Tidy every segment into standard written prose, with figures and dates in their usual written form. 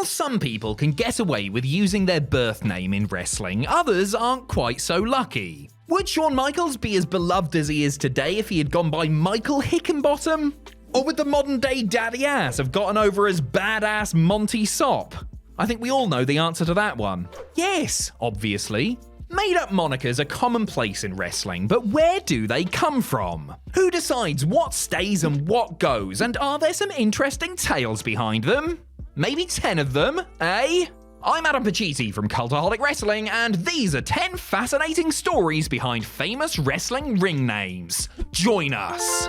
some people can get away with using their birth name in wrestling, others aren't quite so lucky. Would Shawn Michaels be as beloved as he is today if he had gone by Michael Hickenbottom? Or would the modern-day daddy ass have gotten over as badass Monty Sop? I think we all know the answer to that one. Yes, obviously. Made-up monikers are commonplace in wrestling, but where do they come from? Who decides what stays and what goes, and are there some interesting tales behind them? Maybe 10 of them, eh? I'm Adam Pacitti from Cultaholic Wrestling, and these are 10 fascinating stories behind famous wrestling ring names. Join us!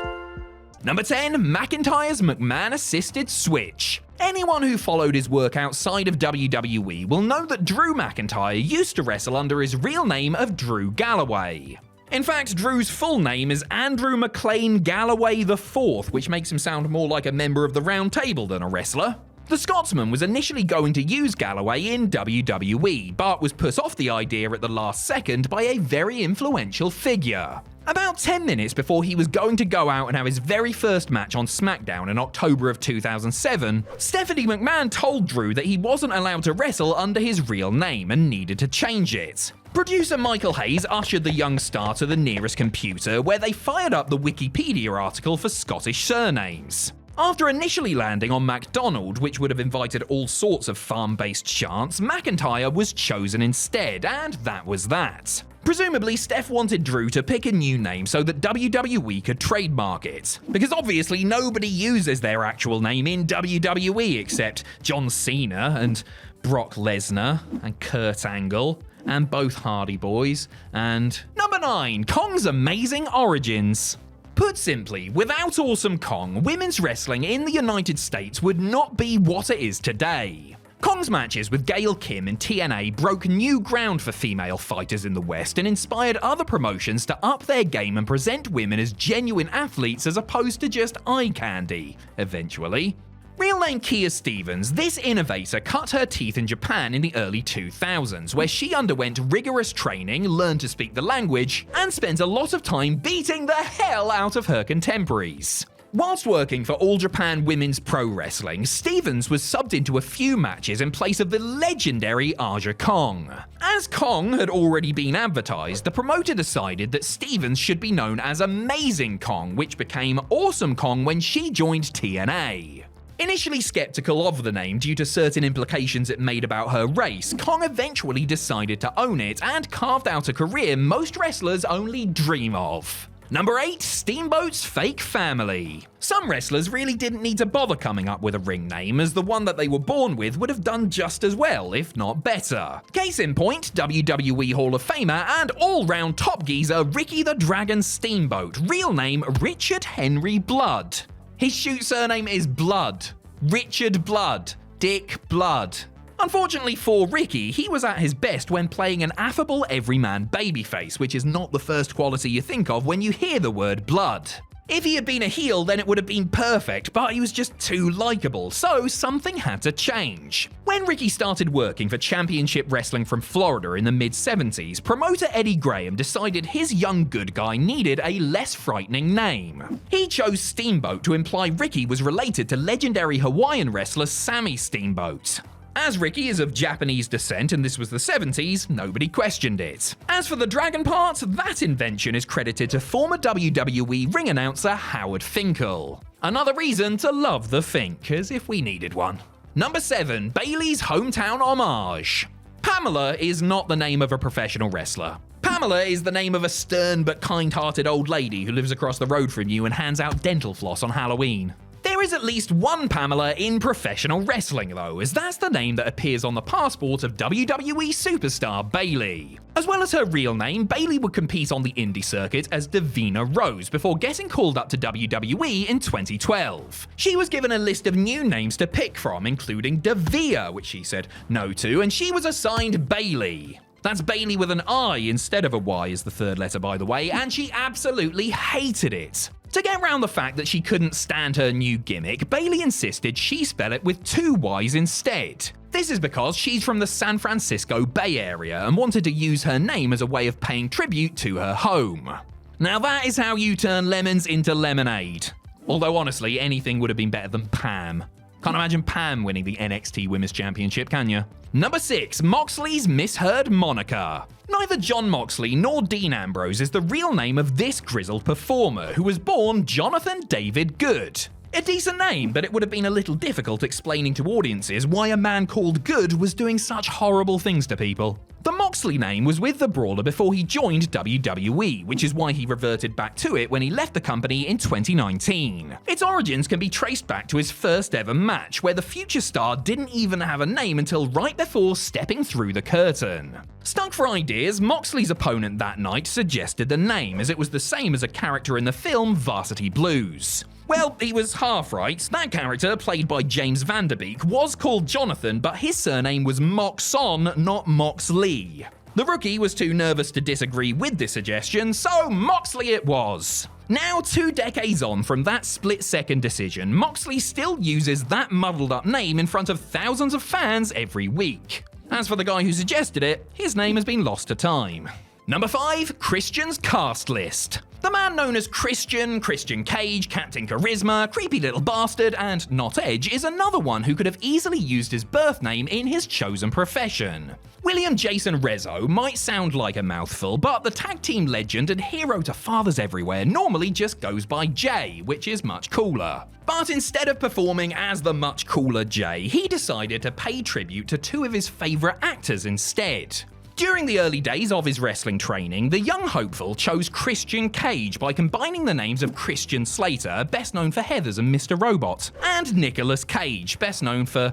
Number 10, McIntyre's McMahon-assisted switch. Anyone who followed his work outside of WWE will know that Drew McIntyre used to wrestle under his real name of Drew Galloway. In fact, Drew's full name is Andrew McLean Galloway IV, which makes him sound more like a member of the Round Table than a wrestler. The Scotsman was initially going to use Galloway in WWE, but was put off the idea at the last second by a very influential figure. About 10 minutes before he was going to go out and have his very first match on SmackDown in October of 2007, Stephanie McMahon told Drew that he wasn't allowed to wrestle under his real name and needed to change it. Producer Michael Hayes ushered the young star to the nearest computer, where they fired up the Wikipedia article for Scottish surnames. After initially landing on MacDonald, which would have invited all sorts of farm-based chants, McIntyre was chosen instead, and that was that. Presumably, Steph wanted Drew to pick a new name so that WWE could trademark it. Because obviously nobody uses their actual name in WWE except John Cena and Brock Lesnar and Kurt Angle and both Hardy Boys and... Number 9, Kong's amazing origins. Put simply, without Awesome Kong, women's wrestling in the United States would not be what it is today. Kong's matches with Gail Kim in TNA broke new ground for female fighters in the West and inspired other promotions to up their game and present women as genuine athletes as opposed to just eye candy, eventually. Real name Kia Stevens, this innovator cut her teeth in Japan in the early 2000s, where she underwent rigorous training, learned to speak the language, and spent a lot of time beating the hell out of her contemporaries. Whilst working for All Japan Women's Pro Wrestling, Stevens was subbed into a few matches in place of the legendary Aja Kong. As Kong had already been advertised, the promoter decided that Stevens should be known as Amazing Kong, which became Awesome Kong when she joined TNA. Initially skeptical of the name due to certain implications it made about her race, Kong eventually decided to own it and carved out a career most wrestlers only dream of. Number 8, Steamboats' fake family. Some wrestlers really didn't need to bother coming up with a ring name, as the one that they were born with would have done just as well, if not better. Case in point, WWE Hall of Famer and all-round top geezer Ricky the Dragon Steamboat, real name Richard Henry Blood. His shoot surname is Blood. Richard Blood. Dick Blood. Unfortunately for Ricky, he was at his best when playing an affable everyman babyface, which is not the first quality you think of when you hear the word blood. If he had been a heel, then it would have been perfect, but he was just too likable, so something had to change. When Ricky started working for Championship Wrestling from Florida in the mid-70s, promoter Eddie Graham decided his young good guy needed a less frightening name. He chose Steamboat to imply Ricky was related to legendary Hawaiian wrestler Sammy Steamboat. As Ricky is of Japanese descent and this was the 70s, nobody questioned it. As for the dragon part, that invention is credited to former WWE ring announcer Howard Finkel. Another reason to love the Fink, as if we needed one. Number 7, Bayley's hometown homage. Pamela is not the name of a professional wrestler. Pamela is the name of a stern but kind-hearted old lady who lives across the road from you and hands out dental floss on Halloween. There is at least one Pamela in professional wrestling though, as that's the name that appears on the passport of WWE superstar Bayley. As well as her real name, Bayley would compete on the indie circuit as Davina Rose before getting called up to WWE in 2012. She was given a list of new names to pick from, including Davia, which she said no to, and she was assigned Bayley. That's Bayley with an I instead of a Y as the third letter, by the way, and she absolutely hated it. To get around the fact that she couldn't stand her new gimmick, Bayley insisted she spell it with 2 Ys instead. This is because she's from the San Francisco Bay Area and wanted to use her name as a way of paying tribute to her home. Now that is how you turn lemons into lemonade. Although honestly, anything would have been better than Pam. Can't imagine Pam winning the NXT Women's Championship, can you? Number 6. Moxley's misheard moniker. Neither Jon Moxley nor Dean Ambrose is the real name of this grizzled performer who was born Jonathan David Good. A decent name, but it would have been a little difficult explaining to audiences why a man called Good was doing such horrible things to people. The Moxley name was with the Brawler before he joined WWE, which is why he reverted back to it when he left the company in 2019. Its origins can be traced back to his first ever match, where the future star didn't even have a name until right before stepping through the curtain. Stuck for ideas, Moxley's opponent that night suggested the name, as it was the same as a character in the film Varsity Blues. Well, he was half right. That character, played by James Van Der Beek, was called Jonathan, but his surname was Moxon, not Moxley. The rookie was too nervous to disagree with this suggestion, so Moxley it was. Now, 2 decades on from that split-second decision, Moxley still uses that muddled-up name in front of thousands of fans every week. As for the guy who suggested it, his name has been lost to time. Number 5. Christian's cast list. The man known as Christian Cage, Captain Charisma, Creepy Little Bastard, and Not Edge is another one who could have easily used his birth name in his chosen profession. William Jason Rezzo might sound like a mouthful, but the tag team legend and hero to fathers everywhere normally just goes by Jay, which is much cooler. But instead of performing as the much cooler Jay, he decided to pay tribute to 2 of his favourite actors instead. During the early days of his wrestling training, the young hopeful chose Christian Cage by combining the names of Christian Slater, best known for Heathers and Mr. Robot, and Nicolas Cage, best known for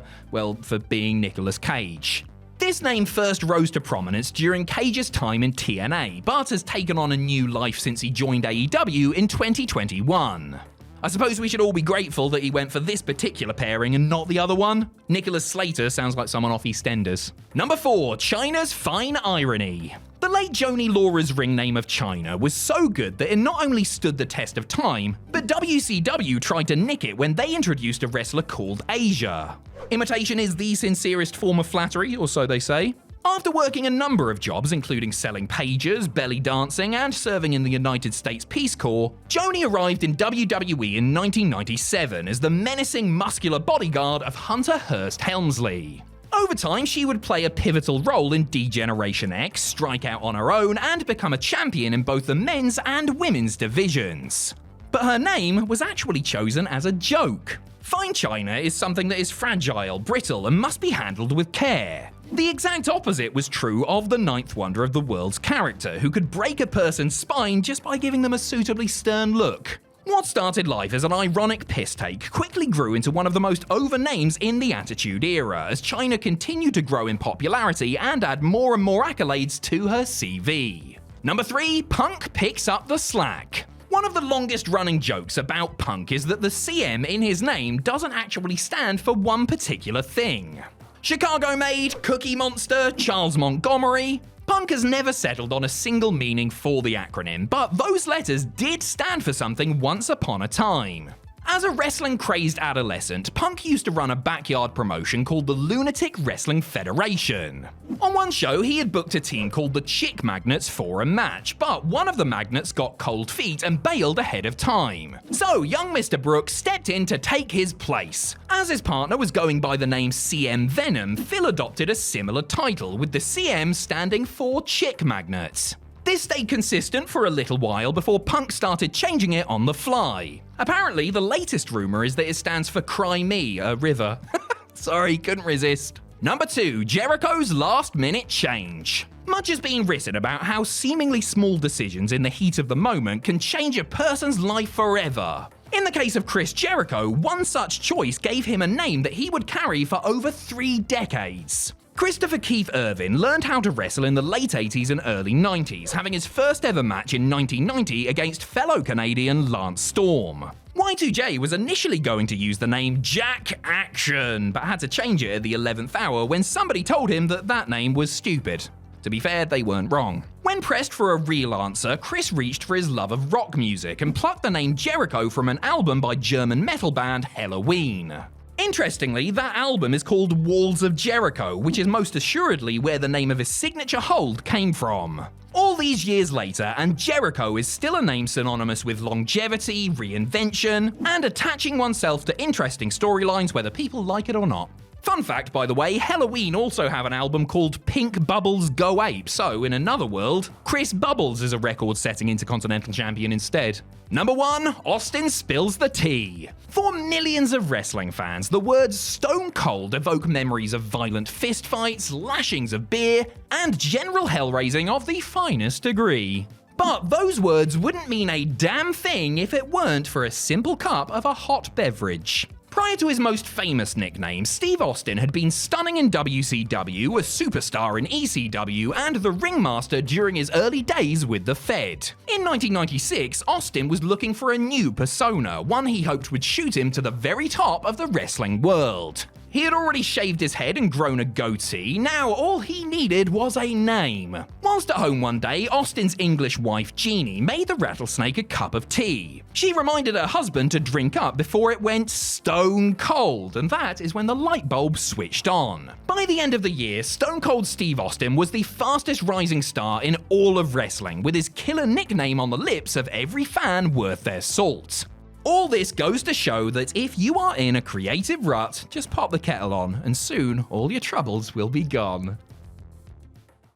being Nicolas Cage. This name first rose to prominence during Cage's time in TNA, but has taken on a new life since he joined AEW in 2021. I suppose we should all be grateful that he went for this particular pairing and not the other one. Nicholas Slater sounds like someone off EastEnders. Number 4. Chyna's Fine Irony. The late Joni Laura's ring name of Chyna was so good that it not only stood the test of time, but WCW tried to nick it when they introduced a wrestler called Asia. Imitation is the sincerest form of flattery, or so they say. After working a number of jobs, including selling pages, belly dancing, and serving in the United States Peace Corps, Joni arrived in WWE in 1997 as the menacing, muscular bodyguard of Hunter Hearst Helmsley. Over time, she would play a pivotal role in D-Generation X, strike out on her own, and become a champion in both the men's and women's divisions. But her name was actually chosen as a joke. Fine Chyna is something that is fragile, brittle, and must be handled with care. The exact opposite was true of the ninth wonder of the world's character, who could break a person's spine just by giving them a suitably stern look. What started life as an ironic piss take quickly grew into one of the most over names in the Attitude Era, as Chyna continued to grow in popularity and add more and more accolades to her CV. Number 3. Punk picks up the slack. One of the longest running jokes about Punk is that the CM in his name doesn't actually stand for one particular thing. Chicago Maid, Cookie Monster, Charles Montgomery. Punk has never settled on a single meaning for the acronym, but those letters did stand for something once upon a time. As a wrestling-crazed adolescent, Punk used to run a backyard promotion called the Lunatic Wrestling Federation. On one show, he had booked a team called the Chick Magnets for a match, but one of the Magnets got cold feet and bailed ahead of time. So, young Mr. Brooks stepped in to take his place. As his partner was going by the name CM Venom, Phil adopted a similar title, with the CM standing for Chick Magnets. This stayed consistent for a little while before Punk started changing it on the fly. Apparently, the latest rumor is that it stands for Cry Me, a river. Sorry, couldn't resist. Number 2. Jericho's last-minute change. Much has been written about how seemingly small decisions in the heat of the moment can change a person's life forever. In the case of Chris Jericho, one such choice gave him a name that he would carry for over 3 decades. Christopher Keith Irvin learned how to wrestle in the late 80s and early 90s, having his first ever match in 1990 against fellow Canadian Lance Storm. Y2J was initially going to use the name Jack Action, but had to change it at the 11th hour when somebody told him that that name was stupid. To be fair, they weren't wrong. When pressed for a real answer, Chris reached for his love of rock music and plucked the name Jericho from an album by German metal band Helloween. Interestingly, that album is called Walls of Jericho, which is most assuredly where the name of his signature hold came from. All these years later, and Jericho is still a name synonymous with longevity, reinvention, and attaching oneself to interesting storylines whether people like it or not. Fun fact, by the way, Halloween also have an album called Pink Bubbles Go Ape, so in another world, Chris Bubbles is a record-setting Intercontinental Champion instead. Number 1, Austin spills the tea. For millions of wrestling fans, the words Stone Cold evoke memories of violent fistfights, lashings of beer, and general hell-raising of the finest degree. But those words wouldn't mean a damn thing if it weren't for a simple cup of a hot beverage. Prior to his most famous nickname, Steve Austin had been stunning in WCW, a superstar in ECW, and the ringmaster during his early days with the Fed. In 1996, Austin was looking for a new persona, one he hoped would shoot him to the very top of the wrestling world. He had already shaved his head and grown a goatee, now all he needed was a name. Whilst at home one day, Austin's English wife Jeannie made the rattlesnake a cup of tea. She reminded her husband to drink up before it went stone cold, and that is when the light bulb switched on. By the end of the year, Stone Cold Steve Austin was the fastest rising star in all of wrestling, with his killer nickname on the lips of every fan worth their salt. All this goes to show that if you are in a creative rut, just pop the kettle on, and soon all your troubles will be gone.